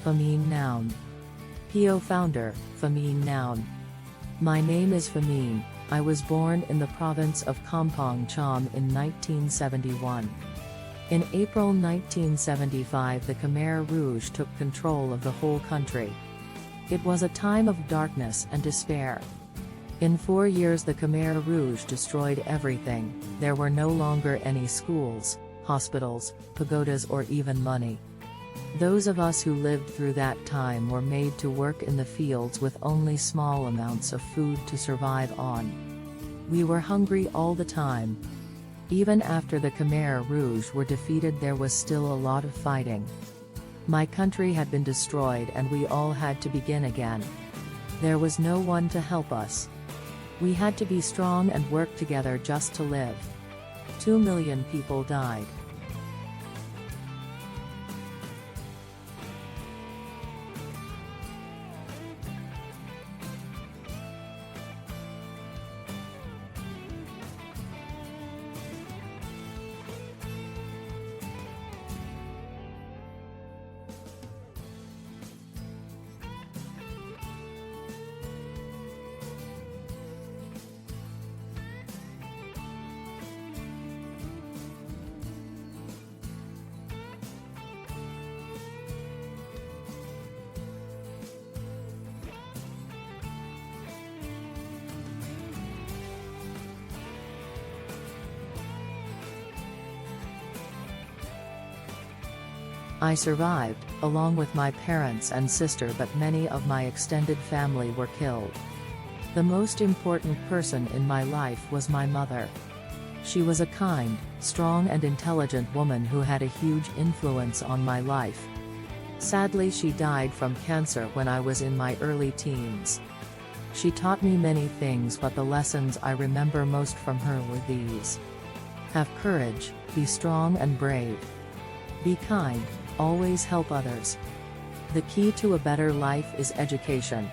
Phymean Noun. PIO founder, Phymean Noun. My name is Phymean. I was born in the province of Kampong Cham in 1971. In April 1975 the Khmer Rouge took control of the whole country. It was a time of darkness and despair. In 4 years the Khmer Rouge destroyed everything. There were no longer any schools, hospitals, pagodas or even money. Those of us who lived through that time were made to work in the fields with only small amounts of food to survive on. We were hungry all the time. Even after the Khmer Rouge were defeated there was still a lot of fighting. My country had been destroyed and we all had to begin again. There was no one to help us. We had to be strong and work together just to live. 2 million people died. I survived, along with my parents and sister, but many of my extended family were killed. The most important person in my life was my mother. She was a kind, strong and intelligent woman who had a huge influence on my life. Sadly, she died from cancer when I was in my early teens. She taught me many things, but the lessons I remember most from her were these. Have courage, be strong and brave. Be kind. Always help others. The key to a better life is education.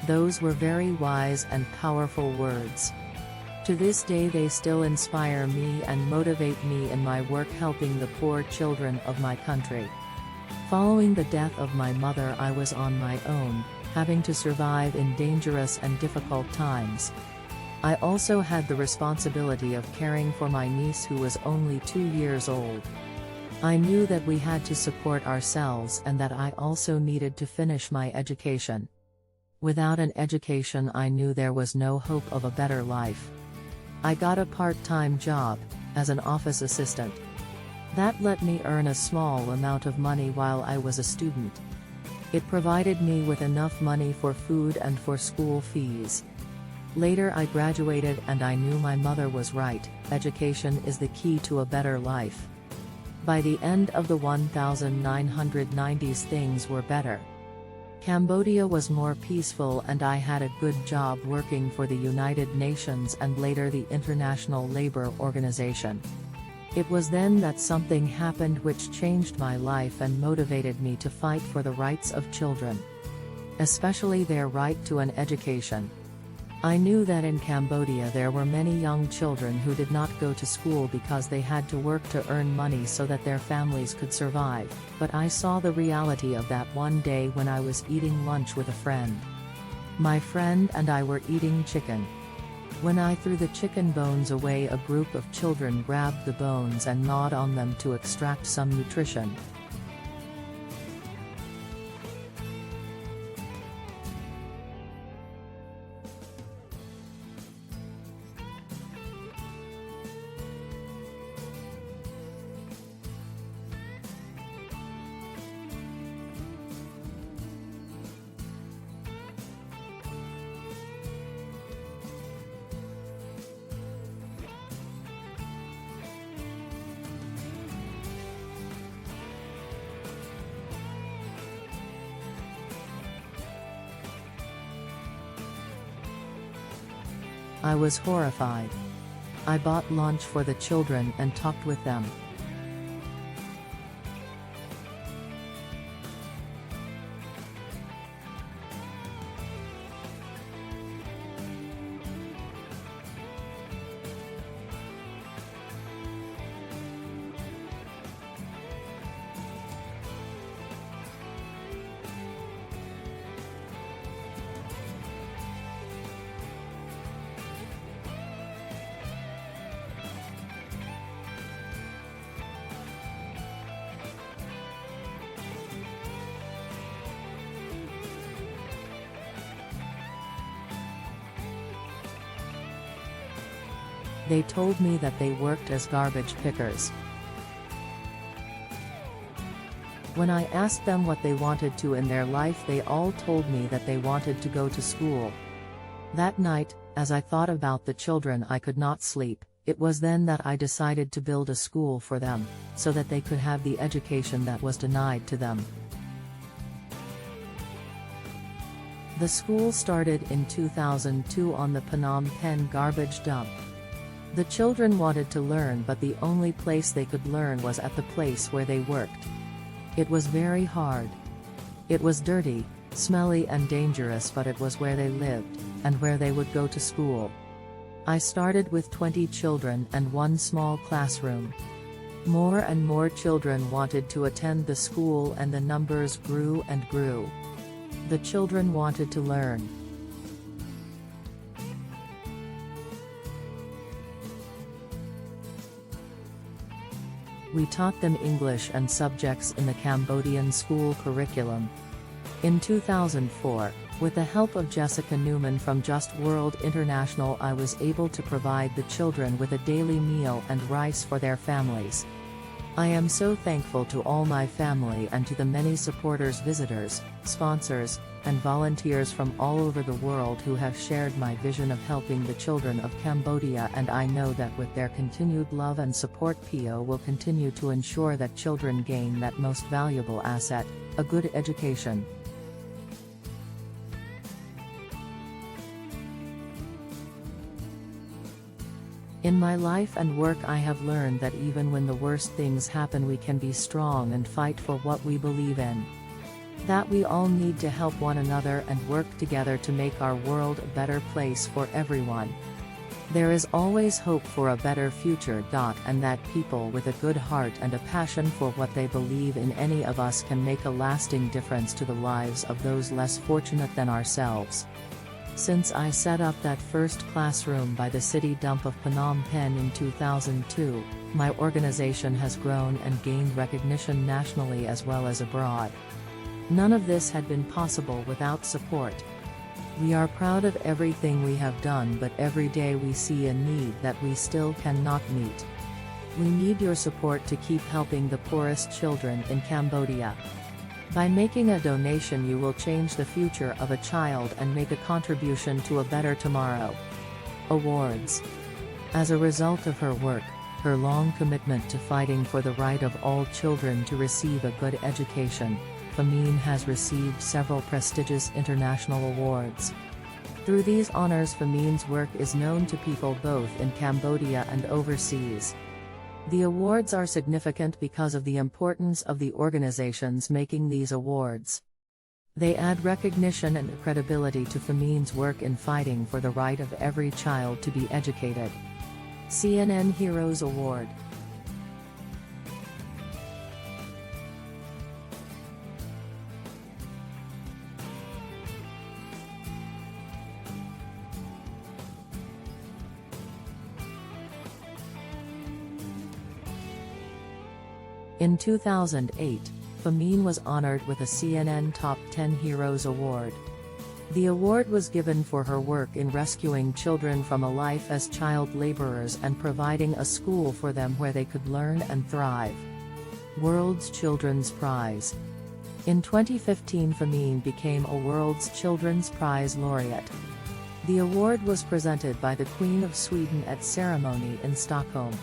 Those were very wise and powerful words. To this day they still inspire me and motivate me in my work helping the poor children of my country. Following the death of my mother I was on my own, having to survive in dangerous and difficult times. I also had the responsibility of caring for my niece who was only 2 years old. I knew that we had to support ourselves and that I also needed to finish my education. Without an education I knew there was no hope of a better life. I got a part-time job, as an office assistant. That let me earn a small amount of money while I was a student. It provided me with enough money for food and for school fees. Later I graduated and I knew my mother was right, education is the key to a better life. By the end of the 1990s things were better. Cambodia was more peaceful and I had a good job working for the United Nations and later the International Labour Organization. It was then that something happened which changed my life and motivated me to fight for the rights of children. Especially their right to an education. I knew that in Cambodia there were many young children who did not go to school because they had to work to earn money so that their families could survive, but I saw the reality of that one day when I was eating lunch with a friend. My friend and I were eating chicken. When I threw the chicken bones away, a group of children grabbed the bones and gnawed on them to extract some nutrition. I was horrified. I bought lunch for the children and talked with them. They told me that they worked as garbage pickers. When I asked them what they wanted to in their life, they all told me that they wanted to go to school. That night, as I thought about the children, I could not sleep. It was then that I decided to build a school for them, so that they could have the education that was denied to them. The school started in 2002 on the Phnom Penh garbage dump. The children wanted to learn, but the only place they could learn was at the place where they worked. It was very hard. It was dirty, smelly and dangerous, but it was where they lived, and where they would go to school. I started with 20 children and one small classroom. More and more children wanted to attend the school, and the numbers grew and grew. The children wanted to learn. We taught them English and subjects in the Cambodian school curriculum. In 2004, with the help of Jessica Newman from Just World International, I was able to provide the children with a daily meal and rice for their families. I am so thankful to all my family and to the many supporters, visitors, sponsors, and volunteers from all over the world who have shared my vision of helping the children of Cambodia, and I know that with their continued love and support, PIO will continue to ensure that children gain that most valuable asset, a good education. In my life and work, I have learned that even when the worst things happen, we can be strong and fight for what we believe in. That we all need to help one another and work together to make our world a better place for everyone. There is always hope for a better future. And that people with a good heart and a passion for what they believe in, any of us, can make a lasting difference to the lives of those less fortunate than ourselves. Since I set up that first classroom by the city dump of Phnom Penh in 2002, my organization has grown and gained recognition nationally as well as abroad. None of this had been possible without support. We are proud of everything we have done, but every day we see a need that we still cannot meet. We need your support to keep helping the poorest children in Cambodia. By making a donation, you will change the future of a child and make a contribution to a better tomorrow. Awards. As a result of her work, her long commitment to fighting for the right of all children to receive a good education, Phymean has received several prestigious international awards. Through these honors, Phymean's work is known to people both in Cambodia and overseas. The awards are significant because of the importance of the organizations making these awards. They add recognition and credibility to Phymean's work in fighting for the right of every child to be educated. CNN Heroes Award. In 2008, Phymean was honored with a CNN Top 10 Heroes Award. The award was given for her work in rescuing children from a life as child laborers and providing a school for them where they could learn and thrive. World's Children's Prize. In 2015, Phymean became a World's Children's Prize laureate. The award was presented by the Queen of Sweden at ceremony in Stockholm.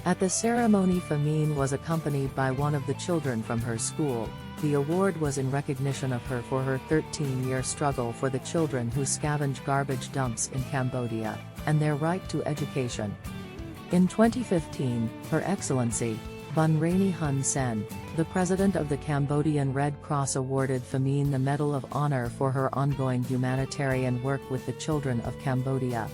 At the ceremony, Phymean was accompanied by one of the children from her school. The award was in recognition of her for her 13-year struggle for the children who scavenge garbage dumps in Cambodia, and their right to education. In 2015, Her Excellency, Bun Rainy Hun Sen, the President of the Cambodian Red Cross, awarded Phymean the Medal of Honor for her ongoing humanitarian work with the children of Cambodia.